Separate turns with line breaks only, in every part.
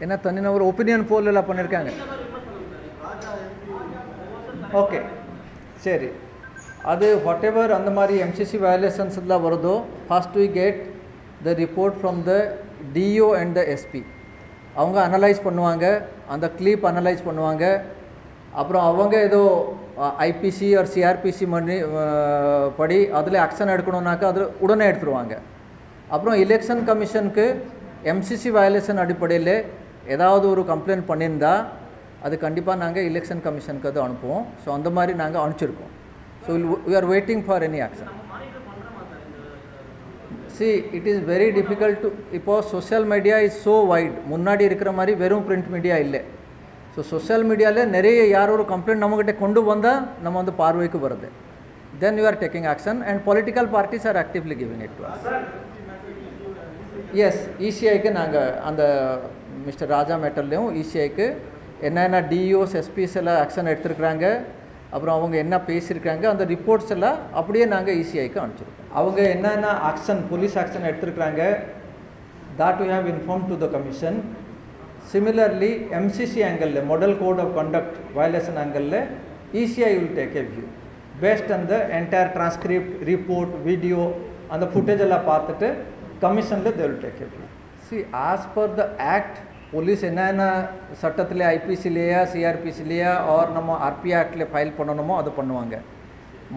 என்ன தனிநபர் ஒப்பீனியன் போல் எல்லாம் பண்ணியிருக்காங்க. ஓகே சரி, அது வாட் எவர் அந்த மாதிரி எம்சிசி வயலேஷன்ஸ் எல்லாம் வருதோ first we get the report from the DO and the SP. அவங்க அனலைஸ் பண்ணுவாங்க, அந்த கிளிப் அனலைஸ் பண்ணுவாங்க. அப்புறம் அவங்க ஏதோ ஐபிசி ஆர் சிஆர்பிசி படி அதில் ஆக்ஷன் எடுக்கணுன்னாக்கா அதில் உடனே எடுத்துருவாங்க. அப்புறம் எலெக்ஷன் கமிஷனுக்கு எம்சிசி வயலேஷன் அடிப்படையில் ஏதாவது ஒரு கம்ப்ளைண்ட் பண்ணியிருந்தால் அது கண்டிப்பாக நாங்கள் எலெக்ஷன் கமிஷனுக்கு அது அனுப்புவோம். ஸோ அந்த மாதிரி நாங்கள் அனுப்பிச்சிருக்கோம். So we are waiting for any action. See it is very difficult to, இப்போது social media is so wide. முன்னாடி இருக்கிற மாதிரி வெறும் பிரிண்ட் மீடியா இல்லை. ஸோ சோஷியல் மீடியாவில் நிறைய யார் ஒரு கம்ப்ளைண்ட் நம்மகிட்ட கொண்டு வந்தால் நம்ம வந்து பார்வைக்கு வருது. Then you are taking action and political parties are actively giving it to us. Yes, இசிஐக்கு நாங்கள் அந்த மிஸ்டர் ராஜா மேட்டர்லேயும் இசிஐக்கு என்னென்ன டிஓஸ் எஸ்பிஸ் எல்லாம் ஆக்ஷன் எடுத்துருக்குறாங்க, அப்புறம் அவங்க என்ன பேசியிருக்காங்க, அந்த ரிப்போர்ட்ஸ் எல்லாம் அப்படியே நாங்கள் இசிஐக்கு அனுப்பிச்சிருக்கோம். அவங்க என்னென்ன ஆக்ஷன் போலீஸ் ஆக்ஷன் எடுத்துருக்குறாங்க that we have informed to the commission. Similarly, MCC angle, Model Code of Conduct violation angle, ECI will take a view based on the entire transcript, report, video and the footage alla paatittu commission they will take a view. See, as per the act, police enna சட்டத்திலே ஐபிசிலேயா சிஆர்பிசிலேயா or நம்ம RP ஆக்டில் file பண்ணணுமோ அது பண்ணுவாங்க.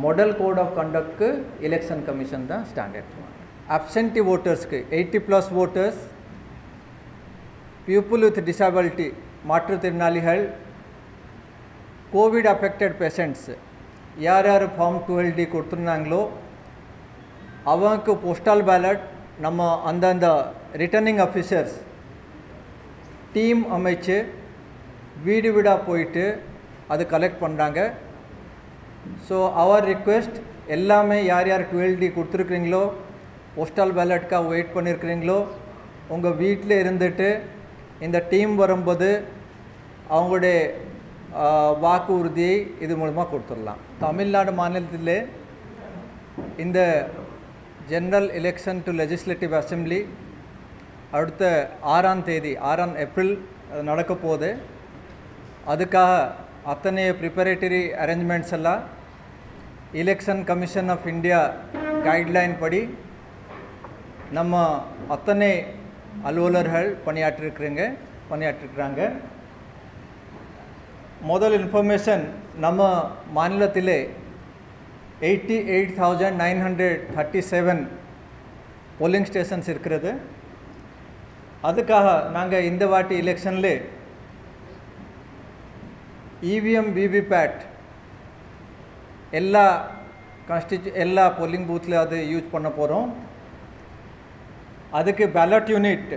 Model code of கண்டக்ட்க்கு election commission தான் ஸ்டாண்டர்ட். அப்சென்டி ஓட்டர்ஸ்க்கு 80+ ஓட்டர்ஸ், பீப்புள் வித் டிசபிலிட்டி மாற்றுத்திறனாளிகள், கோவிட் அஃபெக்டட் பேஷண்ட்ஸ் யார் யார் ஃபார்ம் 12D கொடுத்துருந்தாங்களோ அவங்களுக்கு போஸ்டல் பேலட் நம்ம அந்தந்த ரிட்டர்னிங் ஆஃபீஸர்ஸ் டீம் அமைச்சு வீடு வீடாக போயிட்டு அது கலெக்ட் பண்ணுறாங்க. ஸோ அவர் ரிக்வெஸ்ட் எல்லாமே யார் யார் 12D கொடுத்துருக்குறீங்களோ போஸ்டல் பேலட்காக வெயிட் பண்ணியிருக்கிறீங்களோ உங்கள் வீட்டில் இருந்துட்டு இந்த டீம் வரும்போது அவங்களுடைய வாக்கு உறுதியை இது மூலமாக கொடுத்துடலாம். தமிழ்நாடு மாநிலத்தில் இந்த general election to legislative assembly அடுத்த 6ஆம் தேதி 6 ஏப்ரல் நடக்க போகுது. அதுக்காக அத்தனை ப்ரிப்பரேட்டரி அரேஞ்ச்மெண்ட்ஸ் எல்லாம் election commission of India guideline படி நம்ம அத்தனை அலுவலர்கள் பணியாற்றிருக்கிறாங்க. முதல் இன்ஃபர்மேஷன் நம்ம மாநிலத்திலே 88,937 போலிங் ஸ்டேஷன்ஸ் இருக்கிறது. அதுக்காக நாங்கள் இந்த வாட்டி எலெக்ஷனில் இவிஎம் விவிபேட் எல்லா போலிங் பூத்தில் அது யூஸ் பண்ண போகிறோம். அதுக்கு ballot unit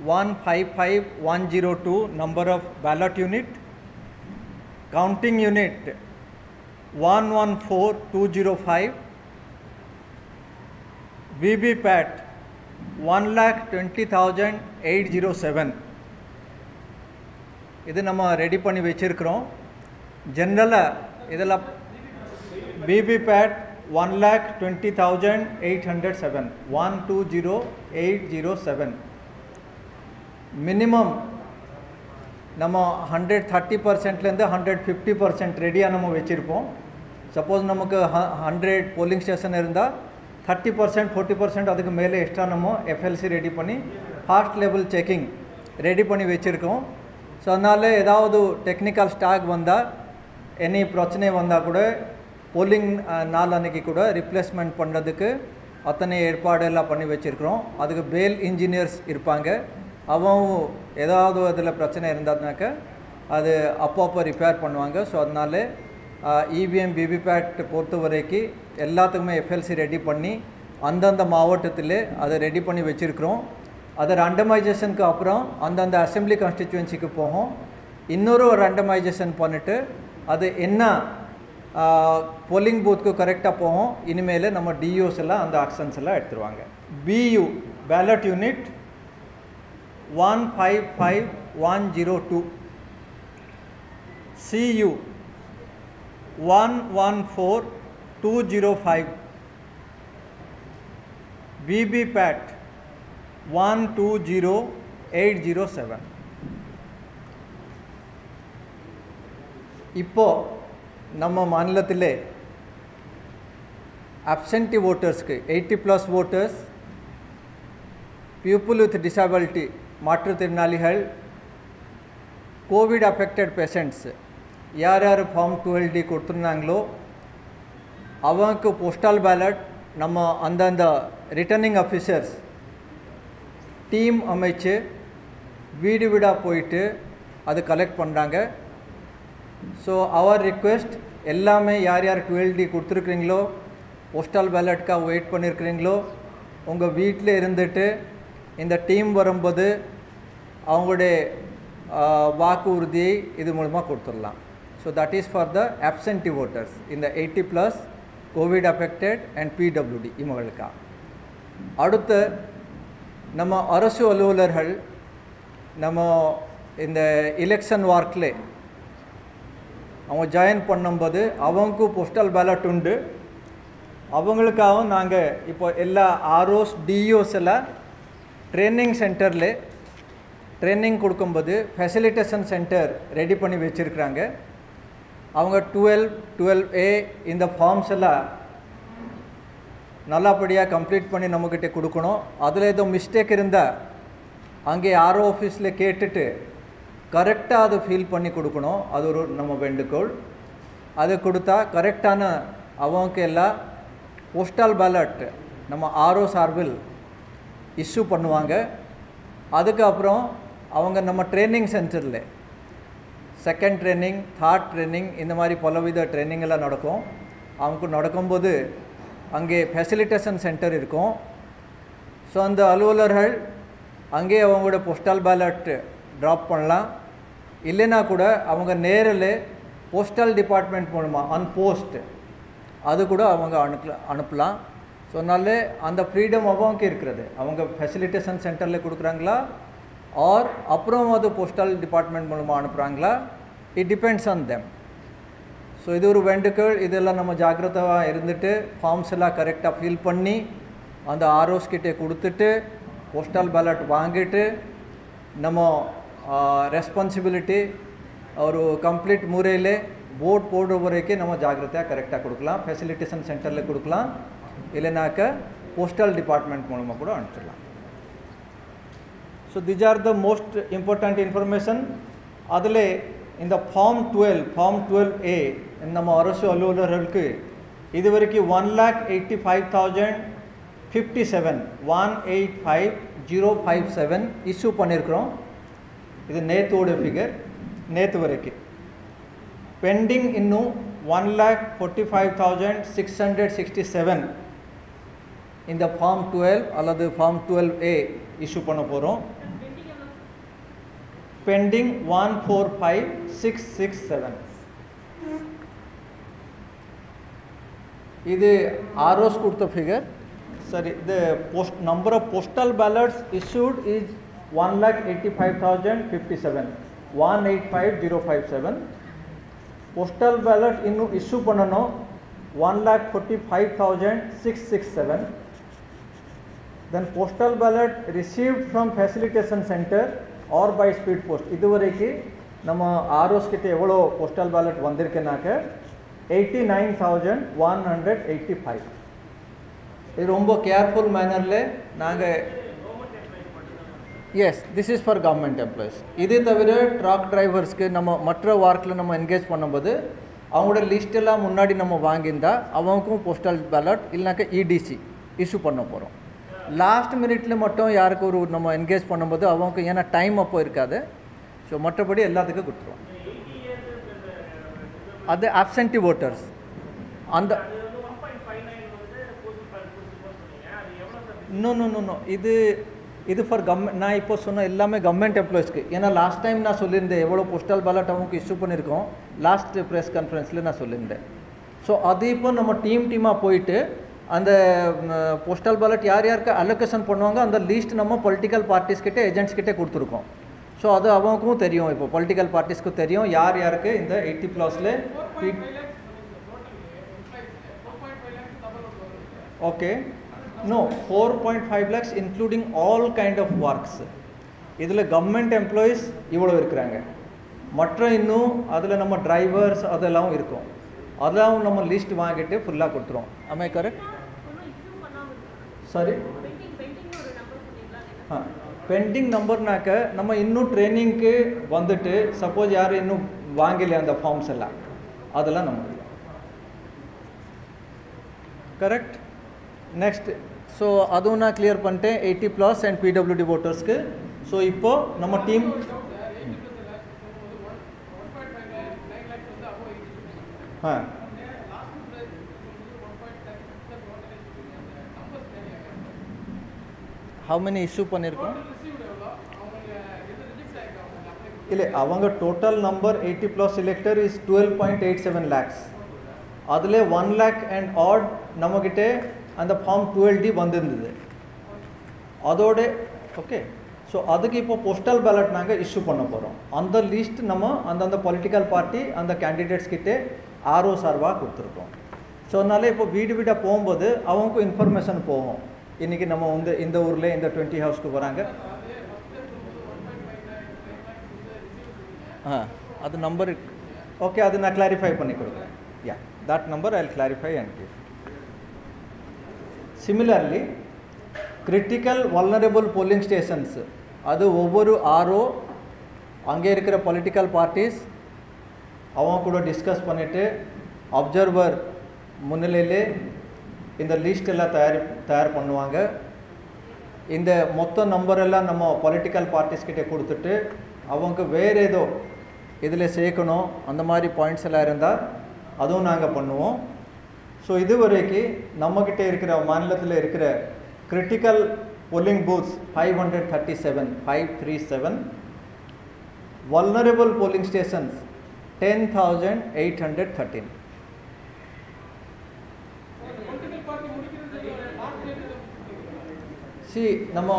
1,55,102 number of ballot unit. Counting unit 114,205. VVPAT 1,20,807. இது நம்ம ரெடி பண்ணி வச்சிருக்கிறோம். ஜெனரலாக இதில் VVPAT 1,20,807 120,807. மினிமம் நம்ம 130%லேருந்து 150% ரெடியாக நம்ம வச்சுருப்போம். சப்போஸ் நமக்கு 100 போலிங் ஸ்டேஷன் இருந்தால் 30% 40% அதுக்கு மேலே எக்ஸ்ட்ரா நம்ம எஃப்எல்சி ரெடி பண்ணி ஃபாஸ்ட் லெவல் செக்கிங் ரெடி பண்ணி வச்சுருக்கோம். ஸோ அதனால் ஏதாவது டெக்னிக்கல் ஸ்டாக் வந்தால் எனி பிரச்சனை வந்தால் கூட போலிங் நாள் அன்றைக்கி கூட ரிப்ளேஸ்மெண்ட் பண்ணுறதுக்கு அத்தனை ஏற்பாடு எல்லாம் பண்ணி வச்சுருக்கிறோம். அதுக்கு பேல் இன்ஜினியர்ஸ் இருப்பாங்க. அவங்க ஏதாவது அதில் பிரச்சனை இருந்தாருனாக்கா அது அப்பப்போ ரிப்பேர் பண்ணுவாங்க. ஸோ அதனால இவிஎம் விவிபேட் பொறுத்த வரைக்கும் எல்லாத்துக்குமே எஃப்எல்சி ரெடி பண்ணி அந்தந்த மாவட்டத்தில் அதை ரெடி பண்ணி வச்சுருக்கிறோம். அதை ரேண்டமைசேஷனுக்கு அப்புறம் அந்தந்த அசம்பிளி கான்ஸ்டிச்சுவன்சிக்கு போகும். இன்னொரு ரேண்டமைசேஷன் பண்ணிவிட்டு அது என்ன போலிங் பூத்துக்கு கரெக்டாக போகும். இனிமேல் நம்ம டிஓஸ் எல்லாம் அந்த ஆக்ஷன்ஸ் எல்லாம் எடுத்துருவாங்க. பியூ பேலட் யூனிட் 155102, CU 114205, VBPAT 120807. இப்போ நம்ம மாநிலத்திலே absentee votersக்கு 80+ voters, people with disability மாற்றுத்திறனாளிகள், கோவிட் அஃபெக்டட் பேஷண்ட்ஸ் யார் யார் ஃபார்ம் 12D கொடுத்துருந்தாங்களோ அவங்களுக்கு போஸ்டல் பேலட் நம்ம அந்தந்த ரிட்டர்னிங் ஆஃபீஸர்ஸ் டீம் அமைச்சு வீடு வீடாக போயிட்டு அது கலெக்ட் பண்ணுறாங்க. ஸோ அவர் ரிக்வெஸ்ட் எல்லாமே யார் யார் 12D கொடுத்துருக்குறீங்களோ போஸ்டல் பேலட்காக வெயிட் பண்ணியிருக்கிறீங்களோ உங்கள் வீட்டில் இருந்துட்டு இந்த டீம் வரும்போது அவங்களுடைய வாக்கு உறுதியை இது மூலமாக கொடுத்துடலாம். So that is for the absentee voters இந்த 80+ கோவிட் அஃபெக்டட் அண்ட் PWD இவங்களுக்கா. அடுத்து நம்ம அரசு அலுவலர்கள் நம்ம இந்த எலெக்ஷன் ஒர்க்கில் அவங்க ஜாயின் பண்ணும்போது அவங்களுக்கும் போஸ்டல் பேலட் உண்டு. அவங்களுக்காகவும் நாங்கள் இப்போ எல்லா ROs DOs எல்லாம் ட்ரைனிங் சென்டரில் ட்ரைனிங் கொடுக்கும்போது ஃபெசிலிட்டேஷன் சென்டர் ரெடி பண்ணி வச்சுருக்குறாங்க. அவங்க 12A இந்த ஃபார்ம்ஸ் எல்லாம் நல்லபடியாக கம்ப்ளீட் பண்ணி நம்மக்கிட்ட கொடுக்கணும். அதில் ஏதோ மிஸ்டேக் இருந்தால் அங்கே RO ஆஃபீஸில் கேட்டுட்டு கரெக்டாக அதை ஃபீல் பண்ணி கொடுக்கணும். அது ஒரு நம்ம வேண்டுகோள். அது கொடுத்தா கரெக்டான அவங்க எல்லாம் போஸ்டல் பேலட் நம்ம RO சார்பில் இஷ்யூ பண்ணுவாங்க. அதுக்கப்புறம் அவங்க நம்ம ட்ரைனிங் சென்டரில் செகண்ட் ட்ரைனிங், தேர்ட் ட்ரைனிங் இந்த மாதிரி பலவித ட்ரைனிங் எல்லாம் நடக்கும். அவங்க நடக்கும்போது அங்கே ஃபெசிலிட்டேஷன் சென்டர் இருக்கும். ஸோ அந்த அலுவலர்கள் அங்கே அவங்களோட போஸ்டல் பேலட் ட்ராப் பண்ணலாம். இல்லைன்னா கூட அவங்க நேரில் போஸ்டல் டிபார்ட்மெண்ட் மூலமாக அன்போஸ்ட் அது கூட அவங்க அனுப்பலாம். ஸோ அதனால அந்த ஃப்ரீடம் அவங்க இருக்கிறது. அவங்க ஃபெசிலிட்டேஷன் சென்டரில் கொடுக்குறாங்களா ஆர் அப்புறம் அது போஸ்டல் டிபார்ட்மெண்ட் மூலமாக அனுப்புகிறாங்களா, it depends on them. So இது ஒரு வேண்டுகோள். இதெல்லாம் நம்ம ஜாக்கிரதையாக இருந்துட்டு ஃபார்ம்ஸ் எல்லாம் கரெக்டாக ஃபில் பண்ணி அந்த ROs கிட்டே கொடுத்துட்டு போஸ்டல் பேலட் வாங்கிட்டு நம்ம ரெஸ்பான்சிபிலிட்டி ஒரு கம்ப்ளீட் முறையில் போர்ட் போடுற வரைக்கும் நம்ம ஜாக்கிரதையாக கரெக்டாக கொடுக்கலாம். ஃபெசிலிட்டேஷன் சென்டரில் கொடுக்கலாம், இல்லைனாக்க போஸ்டல் டிபார்ட்மெண்ட் மூலமாக கூட அனுப்பிச்சிடலாம். So these are the most important information. அதில் இந்த ஃபார்ம் 12A நம்ம அரசு அலுவலர்களுக்கு இது வரைக்கும் 1,85,057 185,057 இஷ்யூ பண்ணியிருக்கிறோம். இது நேத்தோட ஃபிகர், நேற்று வரைக்கும். பெண்டிங் இன்னும் 1,45,667 இந்த ஃபார்ம் 12 அல்லது ஃபார்ம் 12A இஷ்யூ பண்ண போகிறோம். பெண்டிங் 145,667. இது ROs கொடுத்த ஃபிகர். சரி, the number of postal ballots issued is 1,85,057 185,057. postal ballot இன்னும் இஷ்யூ பண்ணணும் 1,45,667. then postal ballot received from facilitation center or by speed post. இதுவரைக்கும் நம்ம ROs கிட்ட எவ்வளோ போஸ்டல் பேலட் வந்திருக்குனாக்க 89,185. இது ரொம்ப கேர்ஃபுல் மேனரில் நாங்கள் yes this is for government employees. இதே தவிர ட்ரக் டிரைவர்ஸ்க்கு நம்ம மற்ற ஒர்க்கில் நம்ம என்கேஜ் பண்ணும்போது அவங்களோட லிஸ்ட்டெல்லாம் முன்னாடி நம்ம வாங்கியிருந்தால் அவங்களுக்கும் போஸ்டல் பேலட் இல்லைனாக்கா EDC இஷ்யூ பண்ண போகிறோம். லாஸ்ட் மினிட்ல மட்டும் யாருக்கு ஒரு நம்ம என்கேஜ் பண்ணும்போது அவங்க ஏன்னா டைம் அப்போ இருக்காது. ஸோ மற்றபடி எல்லாத்துக்கும் கொடுத்துருவோம். அது absentee voters அந்த நோ இது ஃபார் கவர்மெண்ட். நான் இப்போ சொன்ன எல்லாமே கவர்மெண்ட் எம்ப்ளாயிஸ்க்கு. ஏன்னா லாஸ்ட் டைம் நான் சொல்லியிருந்தேன் எவ்வளோ போஸ்டல் பேலட் அவங்களுக்கு இஷ்யூ பண்ணியிருக்கோம் லாஸ்ட் ப்ரெஸ் கான்ஃபரன்ஸில் நான் சொல்லியிருந்தேன். ஸோ அது இப்போ நம்ம டீமாக போயிட்டு அந்த போஸ்டல் பேலட் யார் யாருக்கு அலோகேஷன் பண்ணுவாங்க அந்த லீஸ்ட் நம்ம பொலிட்டிக்கல் பார்ட்டிஸ் கிட்டே ஏஜென்ட்ஸ் கிட்டே கொடுத்துருக்கோம். ஸோ அது அவங்களுக்கும் தெரியும், இப்போ பொலிட்டிக்கல் பார்ட்டிஸ்க்கும் தெரியும் யார் யாருக்கு இந்த 80+ல okay. No 4.5 lakhs including all kind of works. இதில் கவர்மெண்ட் எம்ப்ளாயீஸ் இவ்வளோ இருக்கிறாங்க, மற்ற இன்னும் அதில் நம்ம டிரைவர்ஸ் அதெல்லாம் இருக்கும், அதெல்லாம் நம்ம லிஸ்ட் வாங்கிட்டு ஃபுல்லாக கொடுத்துருவோம். ஆமாம் கரெக்ட்? சாரி பெண்டிங் நம்பர்னாக்க நம்ம இன்னும் ட்ரைனிங்க்கு வந்துட்டு சப்போஸ் யாரும் இன்னும் வாங்கலை அந்த ஃபார்ம்ஸ் எல்லாம், அதெல்லாம் நம்ம கரெக்ட். நெக்ஸ்ட் ஸோ அதுவும் நான் கிளியர் பண்ணிட்டேன் 80+ அண்ட் பிடபிள்யூடி ஓட்டர்ஸ்க்கு. ஸோ இப்போது நம்ம டீம் how many issue பண்ணிருக்கோம்? இல்லை அவங்க total number 80+ elector is 12.87 lakhs. அதில் 1 lakh and odd நம்மக்கிட்ட அந்த ஃபார்ம் 12D வந்திருந்தது அதோட. ஓகே, ஸோ அதுக்கு இப்போ போஸ்டல் பேலட் நாங்கள் இஷ்யூ பண்ண போகிறோம். அந்த லிஸ்ட் நம்ம அந்தந்த பொலிட்டிக்கல் பார்ட்டி அந்த கேண்டிடேட்ஸ் கிட்டே ஆர்ஓ சார்பாக கொடுத்துருக்கோம். ஸோ அதனால இப்போ வீடு வீடாக போகும்போது அவங்களுக்கும் இன்ஃபர்மேஷன் போகும், இன்றைக்கி நம்ம வந்து இந்த ஊரில் இந்த 20 ஹவுஸ்க்கு வராங்க. அது நம்பர் ஓகே, அது நான் கிளாரிஃபை பண்ணி கொடுக்குறேன். Yeah that number I will clarify and give. Similarly critical vulnerable polling stations அது ஒவ்வொரு ஆர்ஓ அங்கே இருக்கிற பொலிட்டிக்கல் பார்ட்டிஸ் அவங்க கூட டிஸ்கஸ் பண்ணிவிட்டு அப்சர்வர் முன்னிலையிலே இந்த லிஸ்ட் எல்லாம் தயார் பண்ணுவாங்க. இந்த மொத்த நம்பரெல்லாம் நம்ம பொலிட்டிக்கல் பார்ட்டிஸ் கிட்டே கொடுத்துட்டு அவங்க வேறு ஏதோ இதில் சேர்க்கணும் அந்த மாதிரி பாயிண்ட்ஸ் எல்லாம் இருந்தால் அதுவும் நாங்கள் பண்ணுவோம். ஸோ இதுவரைக்கும் நம்மக்கிட்ட இருக்கிற மாநிலத்தில் இருக்கிற critical polling booths 537, vulnerable polling stations 10,813. See, நம்ம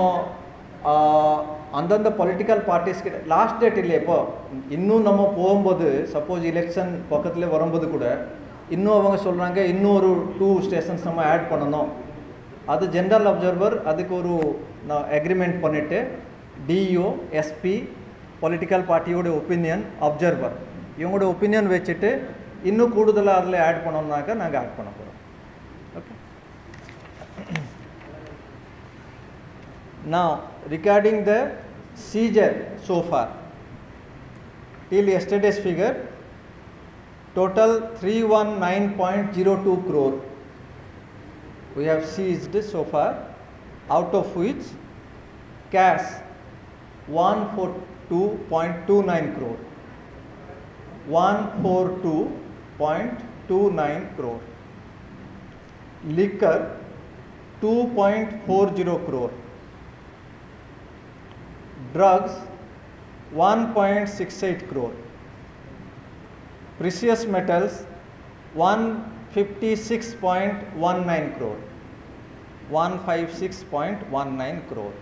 அந்தந்த பொலிட்டிக்கல் பார்ட்டிஸ்க்கு லாஸ்ட் டேட் இல்லை. இப்போ இன்னும் நம்ம போகும்போது சப்போஸ் எலெக்ஷன் பக்கத்தில் வரும்போது கூட இன்னும் அவங்க சொல்கிறாங்க இன்னும் ஒரு 2 ஸ்டேஷன்ஸ் நம்ம ஆட் பண்ணணும். அது ஜென்ரல் அப்சர்வர் அதுக்கு ஒரு அக்ரிமெண்ட் பண்ணிவிட்டு டிஇஓ எஸ்பி பொலிட்டிக்கல் பார்ட்டியோட ஒப்பீனியன் அப்சர்வர் இவங்களோட ஒப்பீனியன் வச்சுட்டு இன்னும் கூடுதலாக அதில் ஆட் பண்ணோம்னாக்கா நாங்கள் ஆட் பண்ண போகிறோம். Okay. Now regarding the seizure so far, till yesterday's figure, total 319.02 crore we have seized so far, out of which cash 142.29 crore, 142.29 crore, liquor 2.40 crore, drugs 1.68 crore, precious metals 156.19 crore, 156.19 crore,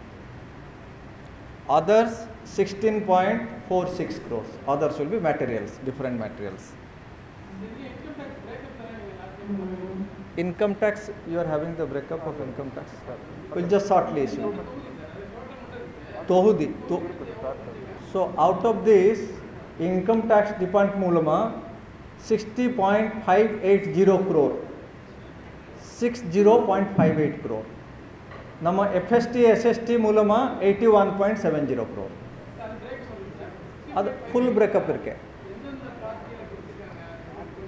others 16.46 crores. Others will be materials, different materials. Income tax, you are having the breakup of income tax. We'll just shortly issue. Tohudi. So out of this income tax department ಮೂಲமா 60.580 crore, 60.58 crore. ನಮ್ಮ FST SST ಮೂಲமா 81.70 crore. அது full breakup இருக்கு.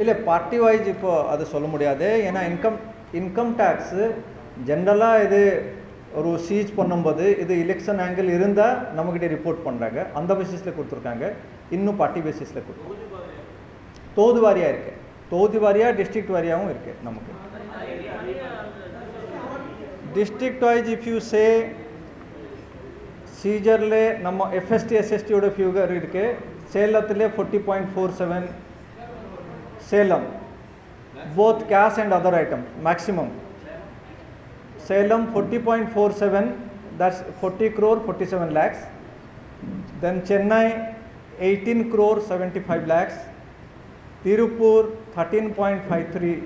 இல்லை party wise இப்போ அது சொல்ல முடியாது. ஏன்னா income tax ஜென்ரலாக இது ஒரு சீஸ் பண்ணும்போது இது எலெக்ஷன் ஆங்கிள் இருந்தால் நம்மக்கிட்ட ரிப்போர்ட் பண்ணுறாங்க, அந்த பேசிஸில் கொடுத்துருக்காங்க. இன்னும் பார்ட்டி பேசிஸில் கொடுத்துருக்காங்க. தோது வாரியாக இருக்குது, தொகுதி வாரியாக டிஸ்ட்ரிக்ட் வாரியாகவும் இருக்குது. நமக்கு district wise if you say சீஜரில் நம்ம FST SSTயோட ஃபியூகர் இருக்குது. சேலத்தில் 40.47, Salem both cash and other item maximum Salem 40.47, that's 40 crore 47 lakhs. Then Chennai 18 crore 75 lakhs. Tirupur 13.53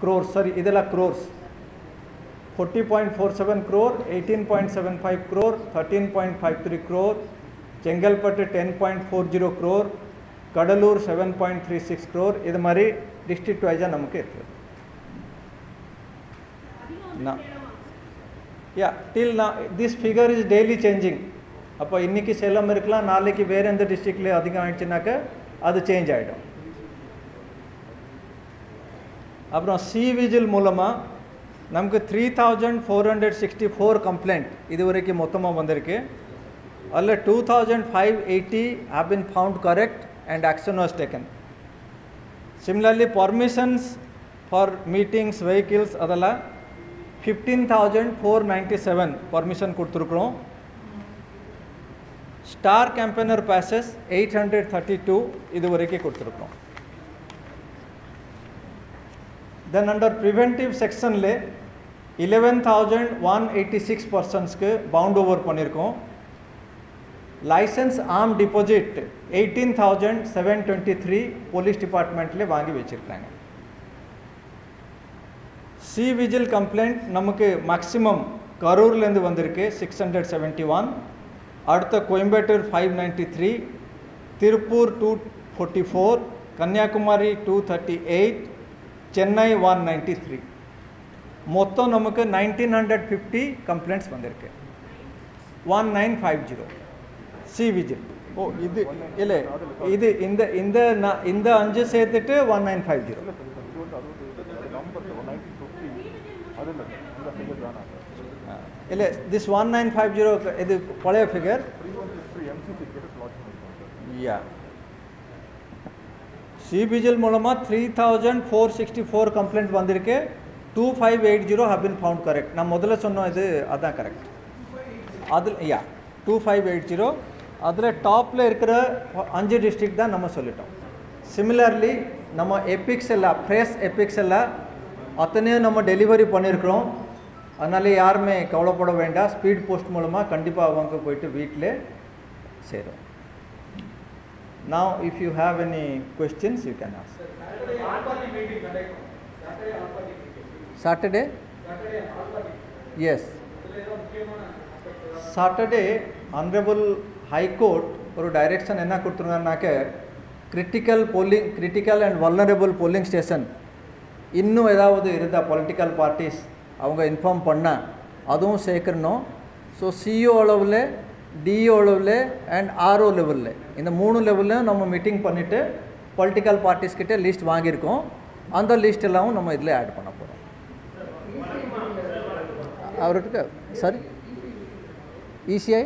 crores, sorry, idella crores. 40.47 crore, 18.75 crore, 13.53 crore, Chengalpattu 10.40 crore, Kadalur 7.36 crore. Idu mari district wise namakku irukku. Now, yeah, till now this figure is daily changing. அப்போ இன்னைக்கு சேலம் இருக்கலாம், நாளைக்கு வேறு எந்த டிஸ்ட்ரிக்ட்ல அதிகம் ஆயிடுச்சுனாக்க அது change ஆகிடும். அப்புறம் சி விஜில் மூலமாக நமக்கு 3464 கம்ப்ளைண்ட் இது வரைக்கும் மொத்தமாக வந்திருக்கு. அதில் 2580 have been found correct and action was taken. Similarly, permissions for meetings, vehicles அதெல்லாம் 15,497 permission கொடுத்துருக்குறோம். Star campaigner passes 832 இது வரைக்கும் கொடுத்துருக்குறோம். Then under preventive section le 11,186 persons ku bound over பண்ணிருக்கோம். License arm deposit 18,723 police department le வாங்கி வச்சிருக்காங்க. C vigil complaint நமக்கு maximum கரூர்ல இருந்து வந்திருக்கு 671, அடுத்த கோயம்பேட்டூர் 593, திருப்பூர் 244, கன்னியாகுமரி 238, Chennai 193. மொத்தம் நமக்கு 1950 கம்ப்ளைண்ட்ஸ் வந்திருக்கு. 1950 சி விஜில். ஓ இது இல்லை, இது இந்த இந்த இந்த 5 சேர்த்துட்டு 1950. இல்லை திஸ் 1950 இது பழைய ஃபிகர். யா சி விஜில் மூலமாக 3464 கம்ப்ளைண்ட் வந்திருக்கு. 2580 have been found correct. நான் முதல்ல சொன்னோம் இது அதான் கரெக்ட். அதில் 2580 அதில் டாப்பில் இருக்கிற 5 டிஸ்ட்ரிக்ட் தான் நம்ம சொல்லிட்டோம். சிமிலர்லி நம்ம எபிக்ஸ் எல்லாம் ஃப்ரெஷ் எபிக்ஸ் எல்லாம் அத்தனையும் நம்ம டெலிவரி பண்ணியிருக்கிறோம். அதனால யாருமே கவலைப்பட வேண்டாம். ஸ்பீட் போஸ்ட் மூலமாக கண்டிப்பாக அவங்க போயிட்டு வீட்டில் சேரும். Now if you have any questions you can ask. Saturday? Yes. Saturday Honorable High Court ஒரு டைரக்ஷன் என்ன கொடுத்துருந்தாருனாக்க critical and vulnerable polling station இன்னும் ஏதாவது இருந்தால் பொலிட்டிக்கல் பார்ட்டிஸ் அவங்க இன்ஃபார்ம் பண்ணால் அதுவும் சேர்க்கணும். ஸோ சிஓ அளவில், டிஓ அளவில் அண்ட் ஆர்ஓ லெவலில் இந்த 3 லெவலில் நம்ம மீட்டிங் பண்ணிவிட்டு பொலிட்டிக்கல் பார்ட்டிஸ்கிட்ட லிஸ்ட் வாங்கியிருக்கோம். அந்த லிஸ்ட் எல்லாம் நம்ம இதில் ஆட் பண்ண போகிறோம். அவருக்கு சாரி இசிஐ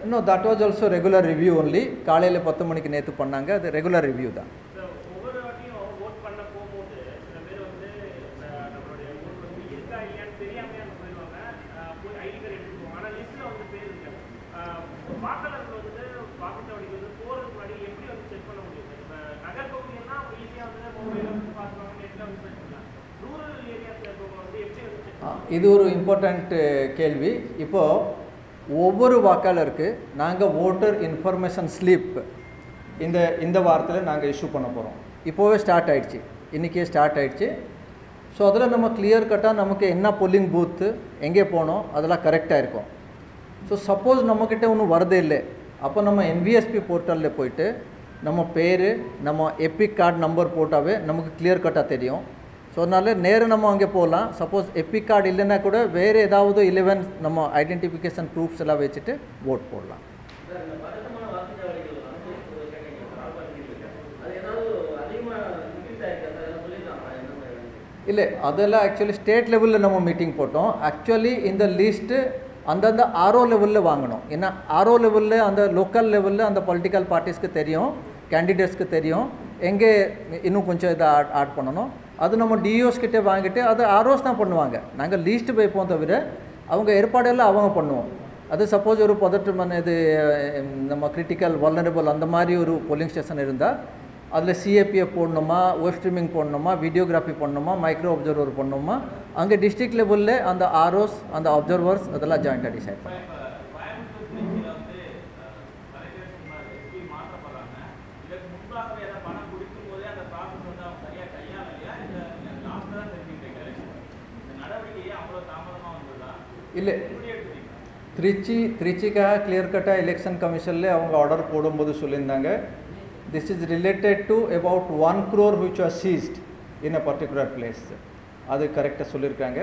இன்னும் that was also regular review only. காலையில் 10 மணிக்கு நேற்று பண்ணாங்க, அது ரெகுலர் ரிவ்யூ தான். இது ஒரு இம்பார்ட்டண்ட் கேள்வி. இப்போது ஒவ்வொரு வாக்காளருக்கு நாங்கள் ஓட்டர் இன்ஃபர்மேஷன் ஸ்லிப் இந்த வாரத்தில் நாங்கள் இஷ்யூ பண்ண போகிறோம். இப்போவே ஸ்டார்ட் ஆகிடுச்சு, இன்றைக்கே ஸ்டார்ட் ஆகிடுச்சு. ஸோ அதில் நம்ம கிளியர் கட்டாக நமக்கு என்ன போலிங் பூத்து எங்கே போனோம் அதெல்லாம் கரெக்டாக இருக்கும். ஸோ சப்போஸ் நம்மக்கிட்ட ஒன்றும் வரதே இல்லை, அப்போ நம்ம என்விஎஸ்பி போர்ட்டலில் போயிட்டு நம்ம பேர், நம்ம எபிக் கார்டு நம்பர் போட்டாவே நமக்கு கிளியர் கட்டாக தெரியும். ஸோ அதனால நேரம் நம்ம அங்கே போகலாம். சப்போஸ் எபிக் கார்டு இல்லைன்னா கூட வேறு ஏதாவது 11 நம்ம ஐடென்டிஃபிகேஷன் ப்ரூஃப்ஸ் எல்லாம் வச்சுட்டு ஓட் போடலாம். இல்லை அதெல்லாம் ஆக்சுவலி ஸ்டேட் லெவலில் நம்ம மீட்டிங் போட்டோம். ஆக்சுவலி இந்த லிஸ்ட்டு அந்தந்த ஆர்ஓ லெவலில் வாங்கணும். ஏன்னா ஆர்ஓ லெவலில் அந்த லோக்கல் லெவலில் அந்த பொலிட்டிக்கல் பார்ட்டிஸ்க்கு தெரியும், கேண்டிடேட்ஸ்க்கு தெரியும் எங்கே இன்னும் கொஞ்சம் இதை ஆட் பண்ணணும். அது நம்ம டிஓஸ் கிட்டே வாங்கிட்டு அது ஆர்ஓஸ் தான் பண்ணுவாங்க. நாங்கள் லீஸ்ட்டு வைப்போம் தவிர அவங்க ஏற்பாடெல்லாம் அவங்க பண்ணுவோம். அது சப்போஸ் ஒரு பதற்றமான இது நம்ம கிரிட்டிக்கல் வல்னரபிள் அந்த மாதிரி ஒரு போலிங் ஸ்டேஷன் இருந்தால் அதில் சிஏபிஎஃப் போடணுமா, வெப் ஸ்ட்ரீமிங் போடணுமா, வீடியோகிராஃபி போடணுமா, மைக்ரோ அப்சர்வர் போடணுமா, அங்கே டிஸ்ட்ரிக்ட் லெவலில் அந்த ஆர்ஓஸ் அந்த அப்சர்வர்ஸ் அதெல்லாம் ஜாயிண்ட்டாக டிசைட் பண்ணுவோம். இல்லை திருச்சிக்காக கிளியர் கட்டாக எலெக்ஷன் கமிஷனில் அவங்க ஆர்டர் போடும்போது சொல்லியிருந்தாங்க, this is related to about 1 crore which was seized in a particular place. அது கரெக்டாக சொல்லியிருக்காங்க.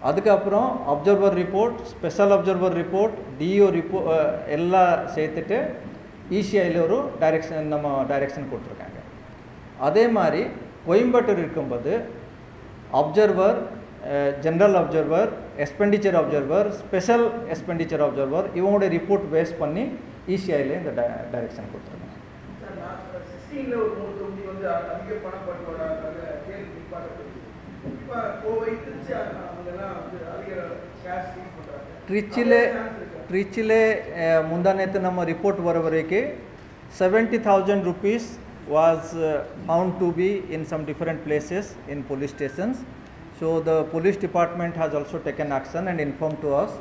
அதுக்கப்புறம் observer report, special observer report, DO report எல்லாம் சேர்த்துட்டு இசிஐயில் ஒரு டைரெக்ஷன் கொடுத்துருக்காங்க. அதே மாதிரி கோயம்புத்தூர் இருக்கும்போது observer, general observer, expenditure observer, special expenditure observer இவங்களுடைய ரிப்போர்ட் பேஸ் பண்ணி இசிஐயில் இந்த டைரெக்ஷன் கொடுத்துருக்காங்க. ಟ್ರಿಚಿಲೆ ಮುಂದಾನೆತ್ತು ನಮ್ಮ report ಬರೋವರೆಗೆ 70,000 rupees was found to be in some different places in police stations. So the police department has also taken action and informed to us,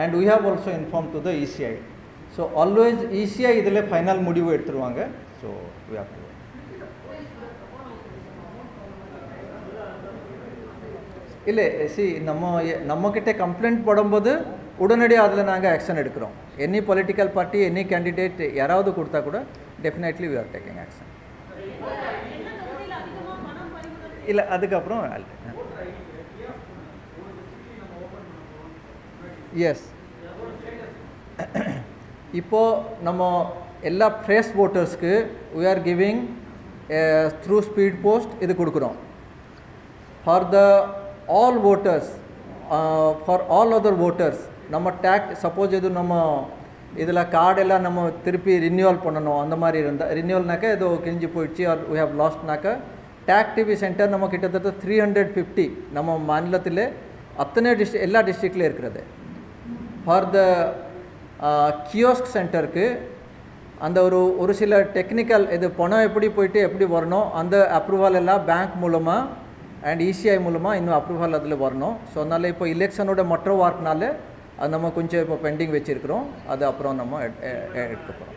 and we have also informed to the ECI. So always ECI idile final mudivu edutruvaanga. So we have to இல்லை நம்மக்கிட்ட complaint போடும்போது உடனடியாக அதில் நாங்கள் action எடுக்கிறோம். Any political party, any candidate யாராவது கொடுத்தா கூட definitely we are taking action. இல்லை அதுக்கப்புறம் எஸ் இப்போது நம்ம எல்லா ஃப்ரெஷ் ஓட்டர்ஸ்க்கு we are giving through speed post இது கொடுக்குறோம். For the all voters, for all other voters நம்ம டேக் சப்போஸ் எது நம்ம இதில் கார்டெல்லாம் நம்ம திருப்பி ரினியூவல் பண்ணணும், அந்த மாதிரி இருந்தால் ரினியூவல்னாக்கா ஏதோ கிழிஞ்சு போயிடுச்சு ஆர் வி ஹவ் லாஸ்ட்னாக்கா டேக் டிவி சென்டர் நம்ம கிட்டத்தட்ட 350 நம்ம மாநிலத்தில் அத்தனை எல்லா டிஸ்ட்ரிக்ட்லேயும் இருக்கிறது. ஃபார் த கியோஸ்க் சென்டருக்கு அந்த ஒரு சில டெக்னிக்கல் இது பணம் எப்படி போயிட்டு எப்படி வரணும் அந்த அப்ரூவல் எல்லாம் பேங்க் மூலமாக அண்ட் இசிஐ மூலமாக இன்னும் அப்ரூவல் அதில் வரணும். ஸோ அதனால் இப்போ எலெக்ஷனோட மற்ற வார்க்குனால அது நம்ம கொஞ்சம் இப்போ பெண்டிங் வச்சுருக்கிறோம். அது அப்புறம் நம்ம எடுக்க போகிறோம்.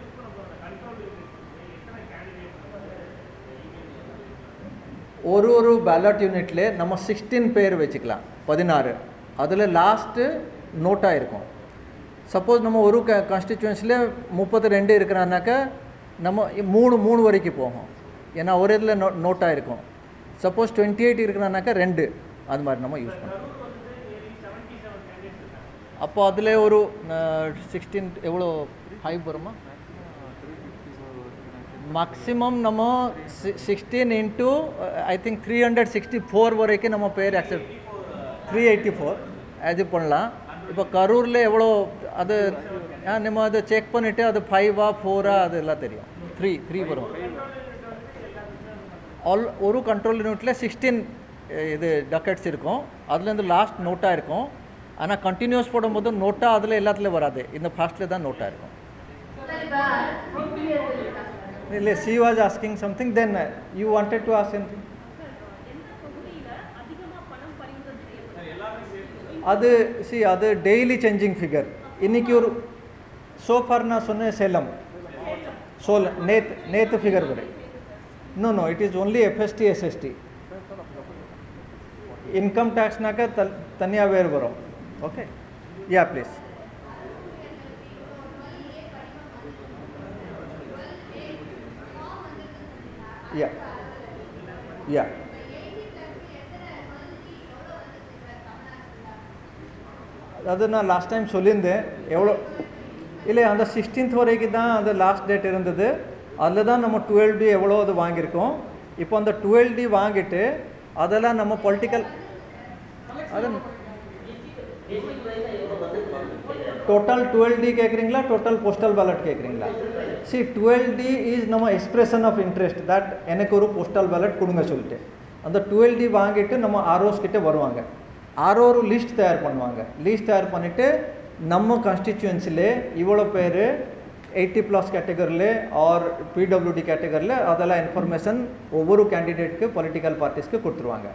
ஒரு பேலட் யூனிட்ல நம்ம 16 பேர் வச்சுக்கலாம், 16. அதில் லாஸ்ட்டு நோட்டாக இருக்கும். சப்போஸ் நம்ம ஒரு கான்ஸ்டிச்சுவன்சியில் 32 இருக்கிறான்னாக்கா நம்ம 3 வரைக்கும் போகும். ஏன்னா ஒரு இதில் நோட்டாக இருக்கும். சப்போஸ் 28 இருக்கிறானாக்கா 2 அது மாதிரி நம்ம யூஸ் பண்ணுறோம். அப்போ அதில் ஒரு 16 எவ்வளோ 5 வருமா? மேக்ஸிமம் நம்ம 16 இன்ட்டு ஐ திங்க் 364 வரைக்கும் நம்ம பேர் அக்செப்ட் 384 அது பண்ணலாம். இப்போ கரூரில் எவ்வளோ அது நம்ம அதை செக் பண்ணிவிட்டு அது 5ஆ 4ஆ அதெல்லாம் தெரியும். 3 வரும். ஒரு கண்ட்ரோல் யூனிட்டில் 16 இது டக்கெட்ஸ் இருக்கும். அதுலேருந்து லாஸ்ட் நோட்டாக இருக்கும். ஆனால் கண்டினியூஸ் போடும்போது நோட்டாக அதில் எல்லாத்துலேயும் வராது, இந்த ஃபாஸ்ட்டில் தான் நோட்டாக இருக்கும். இல்லை she was asking something, then you wanted to ask something. அது அது டெய்லி சேஞ்சிங் ஃபிகர். இன்றைக்கி ஒரு சோஃபார் நான் சொன்னேன் சேலம் நேற்று ஃபிகர் வரை. No, it is only FST, SST. Income tax naka tanya வேறு வரும். Okay? Yeah, please. Yeah. அது நான் லாஸ்ட் டைம் சொல்லியிருந்தேன். எவ்வளோ இல்லை அந்த 16th வரைக்கும் தான் அந்த லாஸ்ட் டேட் இருந்தது. அதில் தான் நம்ம 12D எவ்வளோ அது வாங்கியிருக்கோம். இப்போ அந்த 12D வாங்கிட்டு அதெல்லாம் நம்ம பொலிட்டிக்கல் அது டோட்டல் 12D கேட்குறீங்களா, டோட்டல் போஸ்டல் பேலட் கேட்குறீங்களா? 12D இஸ் நம்ம எக்ஸ்பிரஷன் ஆஃப் இன்ட்ரெஸ்ட் தட் எனக்கு ஒரு போஸ்டல் பேலட் கொடுங்க சொல்லிட்டு அந்த 12D வாங்கிட்டு நம்ம ஆர்ஓஸ் கிட்டே வருவாங்க. ஆர்ஓ ஒரு லிஸ்ட் தயார் பண்ணுவாங்க. லிஸ்ட் தயார் பண்ணிவிட்டு நம்ம கான்ஸ்டிச்சுவன்சிலே இவ்வளோ பேர் 80+ கேட்டகரியில் ஆர் பிடபிள்யூடி கேட்டகரியில் அதெல்லாம் இன்ஃபர்மேஷன் ஒவ்வொரு கேண்டிடேட்டுக்கு பொலிட்டிக்கல் பார்ட்டிஸ்க்கு கொடுத்துருவாங்க.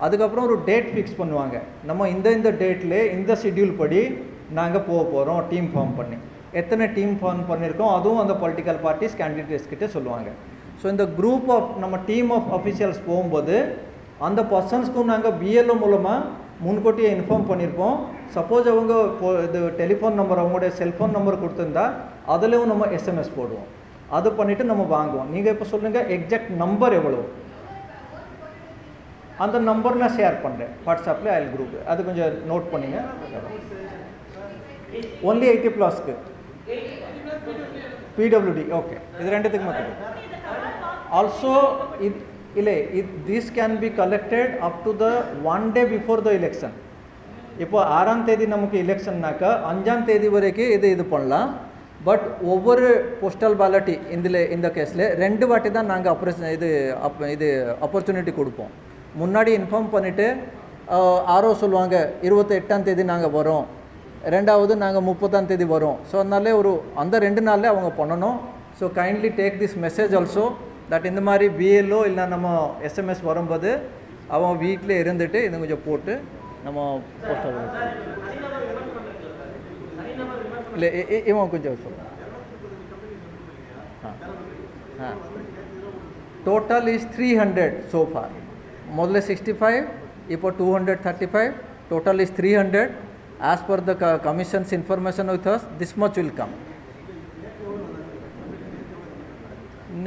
அதுக்கப்புறம் ஒரு டேட் ஃபிக்ஸ் பண்ணுவாங்க. நம்ம இந்த டேட்டில் இந்த ஷெட்யூல் படி நாங்கள் போக போகிறோம் டீம் ஃபார்ம் பண்ணி. எத்தனை டீம் ஃபார்ம் பண்ணியிருக்கோம் அதுவும் அந்த பொலிட்டிக்கல் பார்ட்டிஸ் கேண்டிடேட்ஸ் கிட்டே சொல்லுவாங்க. ஸோ இந்த குரூப் ஆஃப் நம்ம டீம் ஆஃப் அஃபிஷியல்ஸ் போகும்போது அந்த பர்சன்ஸ்க்கும் நாங்கள் பிஎல்ஓ மூலமாக முன்கூட்டியே இன்ஃபார்ம் பண்ணியிருப்போம். சப்போஸ் அவங்க இது டெலிஃபோன் நம்பர் அவங்களுடைய செல்ஃபோன் நம்பர் கொடுத்துருந்தா அதுலேயும் நம்ம எஸ்எம்எஸ் போடுவோம். அது பண்ணிவிட்டு நம்ம வாங்குவோம். நீங்கள் இப்போ சொல்லுங்கள் எக்ஸாக்ட் நம்பர் எவ்வளோ, அந்த நம்பர் நான் ஷேர் பண்ணுறேன் வாட்ஸ்அப்பில் ஐல் குரூப், அது கொஞ்சம் நோட் பண்ணிங்க. Only 80+க்கு PWD. ஓகே, இது ரெண்டுத்துக்கு மட்டும். ஆல்சோ இல்லை this can be collected up to the 1 day before the election. இப்போ 6ஆம் தேதி நமக்கு எலெக்ஷன்னாக்கா 5ஆம் தேதி வரைக்கும் இது பண்ணலாம். பட் ஒவ்வொரு போஸ்டல் பேலட்டி இந்த கேஸில் 2 வாட்டி தான் நாங்கள் இது ஆப்பர்ச்சுனிட்டி கொடுப்போம். முன்னாடி இன்ஃபார்ம் பண்ணிவிட்டு ஆரோ சொல்லுவாங்க 28ஆம் தேதி நாங்கள் வரோம், ரெண்டாவது நாங்கள் 30ஆம் தேதி வரோம். ஸோ அதனாலே அந்த 2 நாளில் அவங்க பண்ணணும். So kindly take this message also that இந்த மாதிரி பிஎல்ஓ இல்லை நம்ம எஸ்எம்எஸ் வரும்போது அவன் வீட்டில் இருந்துட்டு இது கொஞ்சம் போட்டு நம்ம போஸ்டல் இல்லை இவன் கொஞ்சம் சொல்லுவோம். Total is 300 so far. முதல்ல 65, இப்போ 235, total is 300. As per the commission's information with us, this much will come.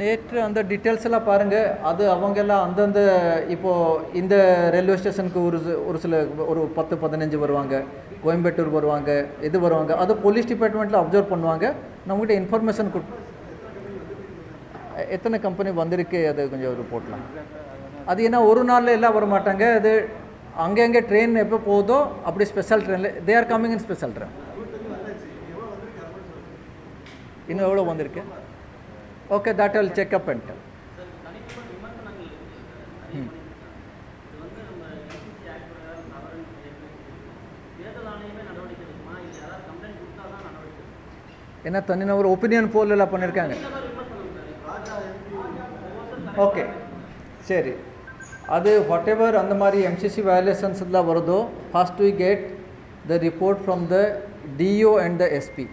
நேற்று அந்த டீட்டெயில்ஸ் எல்லாம் பாருங்கள். அது அவங்கெல்லாம் அந்தந்த இப்போது இந்த ரயில்வே ஸ்டேஷனுக்கு ஒரு சில ஒரு 10-15 வருவாங்க, கோயம்பேட்டூர் வருவாங்க, இது வருவாங்க. அது போலீஸ் டிபார்ட்மெண்ட்டில் அப்சர்வ் பண்ணுவாங்க. நம்மகிட்ட இன்ஃபர்மேஷன் எத்தனை கம்பெனி வந்திருக்கு அது கொஞ்சம் ரிப்போர்ட்லாம். அது ஏன்னா ஒரு நாளில் எல்லாம் வர மாட்டாங்க. அது அங்கே ட்ரெயின் எப்போ போகுதோ அப்படி ஸ்பெஷல் ட்ரெயினில் they are coming in special train. இன்னும் எவ்வளோ வந்திருக்கு? Okay, that I'll check up and tell. என்ன தனிநபர் ஒப்பீனியன் போல் எல்லாம் பண்ணியிருக்காங்க. ஓகே சரி, அது வாட் எவர் அந்த மாதிரி எம்சிசி வயலேஷன்ஸ் எல்லாம் வருதோ first we get the report from the DO and the SP.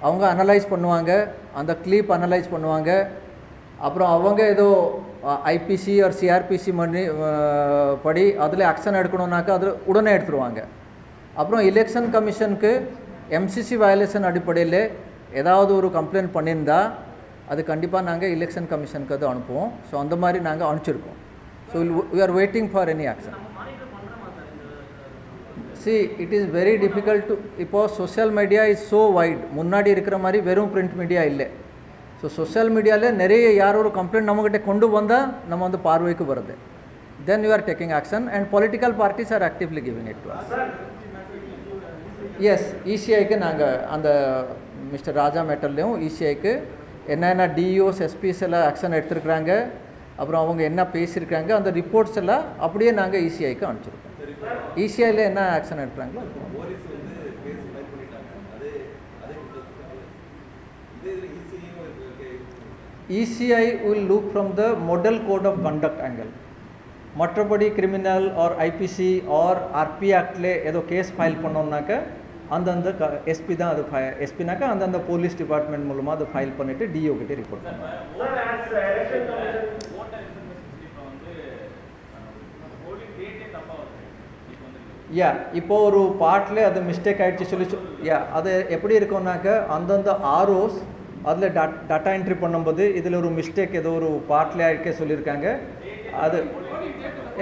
அவங்க அனலைஸ் பண்ணுவாங்க, அந்த கிளிப் அனலைஸ் பண்ணுவாங்க. அப்புறம் அவங்க ஏதோ ஐபிசி ஆர் சிஆர்பிசி படி அதில் ஆக்ஷன் எடுக்கணுன்னாக்கா அது உடனே எடுத்துருவாங்க. அப்புறம் எலெக்ஷன் கமிஷனுக்கு எம்சிசி வயலேஷன் அடிப்படையில் ஏதாவது ஒரு கம்ப்ளைண்ட் பண்ணியிருந்தால் அது கண்டிப்பாக நாங்கள் எலெக்ஷன் கமிஷனுக்கு அது அனுப்புவோம். ஸோ அந்த மாதிரி நாங்கள் அனுப்பிச்சிருக்கோம். So we are waiting for any action. See, it is very difficult to, இப்போ social media is so wide. முன்னாடி இருக்கிற மாதிரி வெறும் பிரிண்ட் மீடியா இல்லை. ஸோ சோஷியல் மீடியாவில் நிறைய யார் ஒரு கம்ப்ளைண்ட் நம்மகிட்ட கொண்டு வந்தால் நம்ம வந்து பார்வைக்கு வருது. Then you are taking action and political parties are actively giving it to us. Yes, இசிஐக்கு நாங்கள் அந்த மிஸ்டர் ராஜா மேட்டர்லேயும் இசிஐக்கு என்னென்ன டிஓஸ் எஸ்பிஸ் எல்லாம் ஆக்ஷன் எடுத்துருக்குறாங்க, அப்புறம் அவங்க என்ன பேசியிருக்காங்க, அந்த ரிப்போர்ட்ஸ் எல்லாம் அப்படியே நாங்கள் இசிஐக்கு அனுப்பிச்சிருக்கோம். இசிஐயில் என்ன action எடுக்கிறாங்களோ ECI will look from the model code of conduct angle. மற்றபடி criminal or IPC or RP ஆக்டில் ஏதோ கேஸ் ஃபைல் பண்ணோம்னாக்க அந்தந்த எஸ்பி தான் அது எஸ்பினாக்கா அந்தந்த போலீஸ் டிபார்ட்மெண்ட் மூலமாக அதை ஃபைல் பண்ணிவிட்டு டிஓ கிட்டே ரிப்போர்ட் பண்ணுவாங்க. இப்போது ஒரு பார்ட்டில் அது மிஸ்டேக் ஆகிடுச்சு சொல்லி அது எப்படி இருக்கும்னாக்க அந்தந்த ஆர்ஓஸ் அதில் டாட்டா என்ட்ரி பண்ணும்போது இதில் ஒரு மிஸ்டேக் ஏதோ ஒரு பார்ட்டில் ஆகிருக்கே சொல்லியிருக்காங்க. அது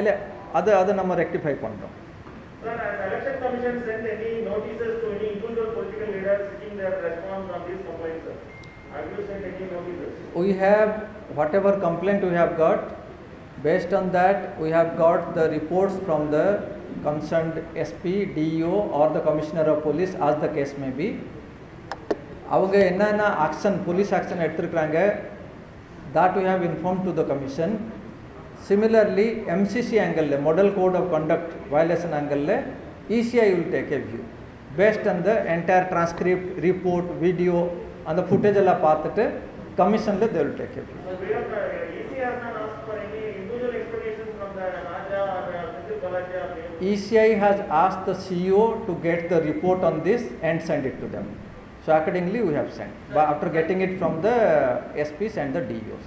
இல்லை, அது நம்ம ரெக்டிஃபை பண்ணுறோம். We have whatever complaint we have got. Based on that, we have got the reports from the concerned SP, DO or the Commissioner of Police as the case may be. அவங்க என்னென்ன action police action எடுத்துருக்குறாங்க that we have informed to the commission. Similarly, MCC angle, Model Code of Conduct violation angle, ECI will take a view based on the entire transcript, report, video அந்த footage எல்லாம் பார்த்துட்டு கமிஷனில் they will take it. ECI has asked the CEO to get the report on this and send it to them. So accordingly we have sent, but after getting it from the SPs and the DEOs.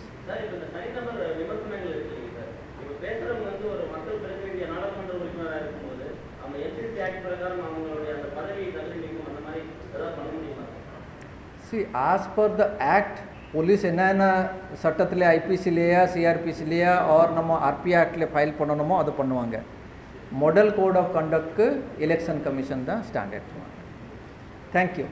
See, as per the act, police என்னென்ன சட்டத்தில் ஐபிசிலேயா சிஆர்பிசிலேயா or நம்ம RP ஆக்டில் file பண்ணணுமோ அது பண்ணுவாங்க. Model code of கண்டக்ட்க்கு எலெக்ஷன் கமிஷன் தான் ஸ்டாண்டர்ட். தேங்க்யூ.